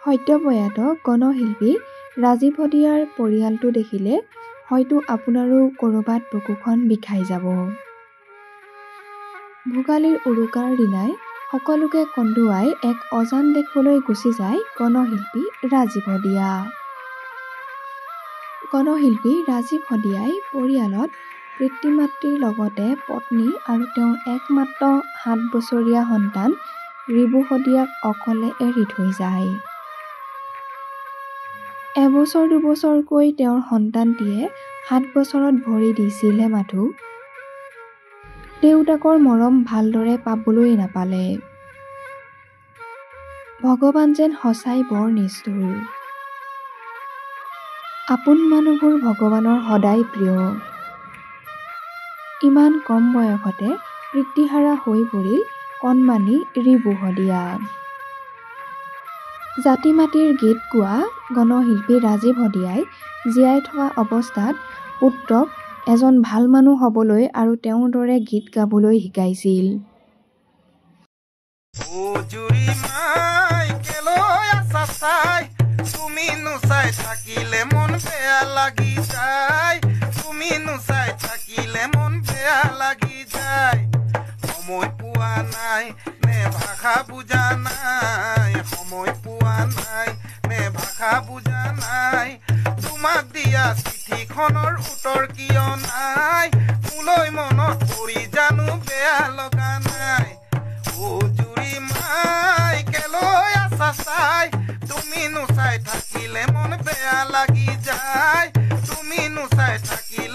সত্যপ্ৰয়াত গণশিল্পী ৰাজীৱ হদিয়াৰ পৰিয়ালটো দেখিলে হয়তো আপোনাৰো ক'ৰবাত বুকুখন বিষাই যাব। ভোগালীৰ উৰুকাৰ দিনাই সকলোকে কন্দুৱাই এক অজান দেশলৈ গুচি যায় গণশিল্পী ৰাজীৱ হদিয়া। গণশিল্পী ৰাজীৱ হদিয়াই পৰিয়ালত পিতৃ-মাতৃৰ লগতে পত্নী আৰু তেওঁৰ একমাত্ৰ 7 বছৰীয়া সন্তান ৰিবু হদিয়াক অকলে এৰি থৈ যায়। এবছৰ দুবছৰকৈ তেওঁৰ সন্তানটিয়ে 7 বছৰত ভৰি দিছিলহে মাথো। দেউতাকৰ মৰম ভালদৰে পাবলৈ নাপালে। ভগৱান যেন সঁচাই বৰ নিষ্ঠুৰ। আপোন মানুহবোৰ ভগৱানৰ সদায় প্ৰিয়। ইমান কম বয়সতে পিতৃহাৰা হৈ পৰিল কণমানি ৰিবু হদিয়া। জাতি মাতিৰ গীত গোৱা গণশিল্পী ৰাজীৱ হদিয়াই জীয়াই থকা অৱস্থাত পুত্ৰক এজন ভাল মানুহ হ'বলৈ আৰু তেওঁৰ দৰে গীত গাবলৈ শিকাইছিল। তুমি নুচাই থাকিলে মন বেয়া লাগি যায়, তুমি নুচাই থাকিলে মন বেয়া লাগি যায়। সময় পোৱা নাই নে ভাষা বুজা নাই, সময় পোৱা নাই নে ভাষা বুজা নাই। তোমাক দিয়া চিঠিখনৰ উত্তৰ কিয় নাই, মোলৈ মনত পৰি জানো বেয়া লগা নাই। অ জুৰি মাই কেলৈ আছা চাই, তুমি নুচাই থাকিলে মন বেয়া লাগি যায়, তুমি নুচাই থাকিলে